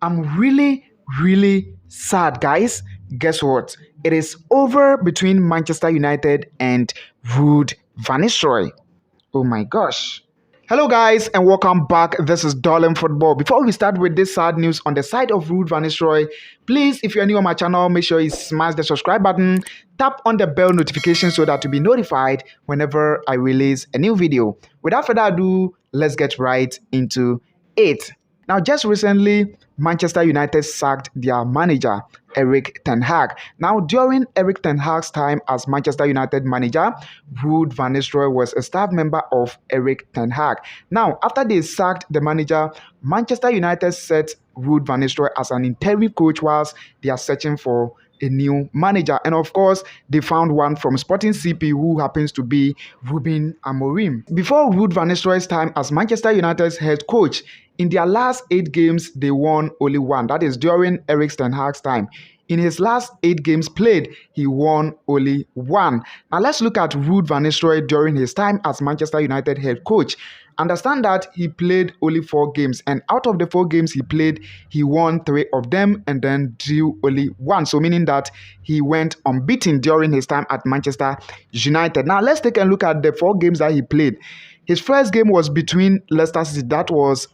I'm really sad, guys. Guess what? It is over between Manchester United and Ruud van Nistelrooy. Oh my gosh. Hello guys and welcome back. This is Darling Football. Before we start with this sad news on the side of Ruud van Nistelrooy, please, if you're new on my channel, make sure you smash the subscribe button, tap on the bell notification so that you'll be notified whenever I release a new video. Without further ado, let's get right into it. Now, just recently, Manchester United sacked their manager, Erik ten Hag. Now, during Erik ten Hag's time as Manchester United manager, Ruud van Nistelrooy was a staff member of Erik ten Hag. Now, after they sacked the manager, Manchester United set Ruud van Nistelrooy as an interim coach whilst they are searching for a new manager. And of course, they found one from Sporting CP who happens to be Ruben Amorim. Before Ruud van Nistelrooy's time as Manchester United's head coach, in their last 8 games, they won only one. That is during Erik ten Hag's time. In his last 8 games played, he won only one. Now let's look at Ruud van Nistelrooy during his time as Manchester United head coach. Understand that he played only 4 games, and out of the 4 games he played, he won 3 of them and then drew only 1. So meaning that he went unbeaten during his time at Manchester United. Now let's take a look at the 4 games that he played. His first game was between Leicester City. That was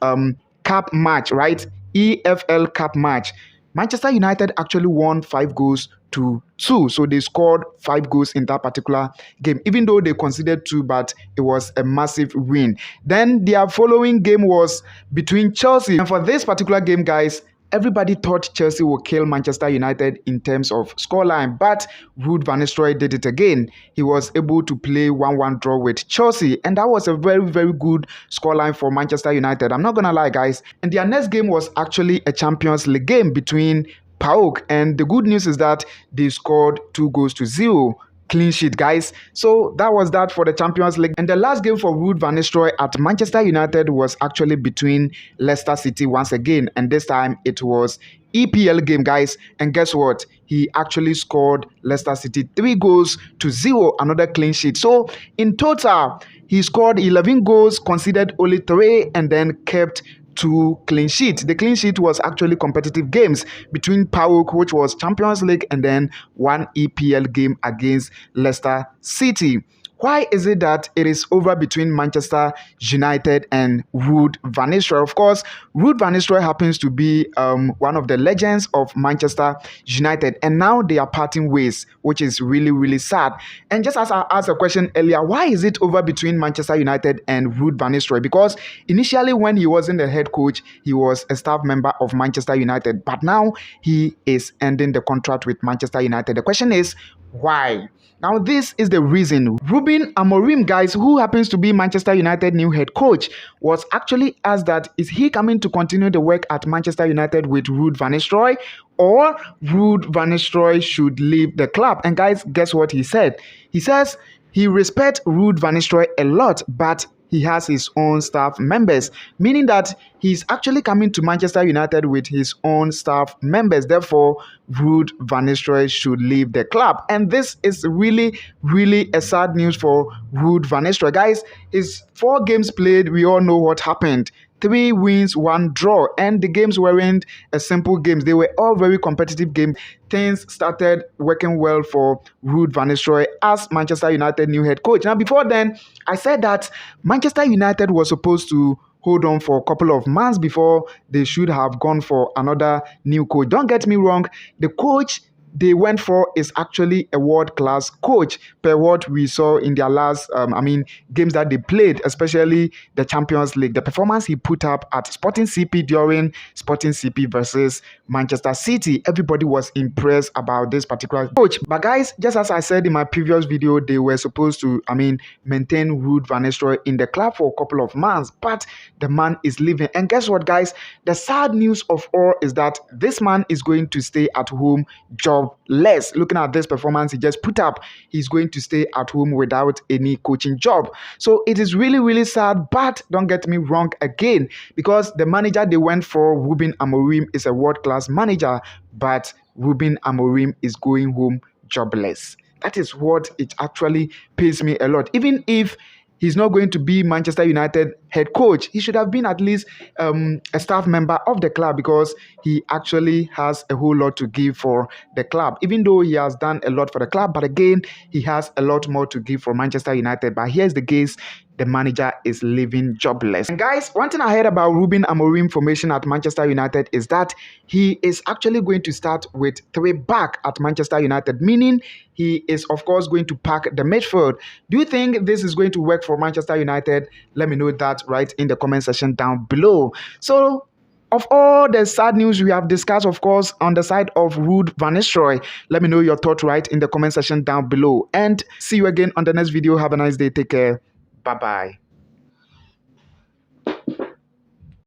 cup match, right? EFL cup match. Manchester United actually won 5 goals to 2. So they scored 5 goals in that particular game, even though they conceded 2, but it was a massive win. Then their following game was between Chelsea. And for this particular game, guys, everybody thought Chelsea would kill Manchester United in terms of scoreline, but Ruud van Nistelrooy did it again. He was able to play 1-1 draw with Chelsea, and that was a very good scoreline for Manchester United. I'm not gonna lie, guys. And their next game was actually a Champions League game between PAOK, and the good news is that they scored 2 goals to 0. Clean sheet, guys. So that was that for the Champions League. And the last game for Ruud van Nistelrooy at Manchester United was actually between Leicester City once again, and this time it was EPL game, guys. And guess what? He actually scored Leicester City 3 goals to 0, another clean sheet. So in total, he scored 11 goals, conceded only 3, and then kept 2 clean sheets. The clean sheet was actually competitive games between PAOK, which was Champions League, and then 1 EPL game against Leicester City. Why is it that it is over between Manchester United and Ruud van Nistelrooy? Of course, Ruud van Nistelrooy happens to be one of the legends of Manchester United, and now they are parting ways, which is really sad. And just as I asked a question earlier, why is it over between Manchester United and Ruud van Nistelrooy? Because initially when he wasn't the head coach, he was a staff member of Manchester United, but now he is ending the contract with Manchester United. The question is, why? Now, this is the reason. Ruben Amorim, guys, who happens to be Manchester United new head coach, was actually asked that is he coming to continue the work at Manchester United with Ruud van Nistelrooy, or Ruud van Nistelrooy should leave the club. And guys, guess what he said? He says he respects Ruud van Nistelrooy a lot, but he has his own staff members, meaning that he's actually coming to Manchester United with his own staff members. Therefore, Ruud van Nistelrooy should leave the club. And this is really a sad news for Ruud van Nistelrooy. Guys, his 4 games played, we all know what happened. 3 wins, 1 draw, and the games weren't a simple games. They were all very competitive games. Things started working well for Ruud van Nistelrooy as Manchester United new head coach. Now, before then, I said that Manchester United was supposed to hold on for a couple of months before they should have gone for another new coach. Don't get me wrong, the coach they went for is actually a world-class coach per what we saw in their last games that they played, especially the Champions League. The performance he put up at Sporting CP during Sporting CP versus Manchester City, everybody was impressed about this particular coach. But guys, just as I said in my previous video, they were supposed to maintain Ruud van Nistelrooy in the club for a couple of months, but the man is leaving. And guess what, guys? The sad news of all is that this man is going to stay at home jobless. Looking at this performance he just put up, he's going to stay at home without any coaching job. So it is really sad, but don't get me wrong again, because the manager they went for, Ruben Amorim, is a world-class manager, but Ruben Amorim is going home jobless. That is what it actually pains me a lot. Even if he's not going to be Manchester United head coach. He should have been at least a staff member of the club, because he actually has a whole lot to give for the club. Even though he has done a lot for the club, but again, he has a lot more to give for Manchester United. But here's the case: the manager is living jobless. And guys, one thing I heard about Ruben Amorim formation at Manchester United is that he is actually going to start with 3 back at Manchester United, meaning he is, of course, going to pack the midfield. Do you think this is going to work for Manchester United? Let me know that right in the comment section down below. So, of all the sad news we have discussed, of course, on the side of Ruud van Nistelrooy, let me know your thought right in the comment section down below. And see you again on the next video. Have a nice day. Take care. Bye-bye.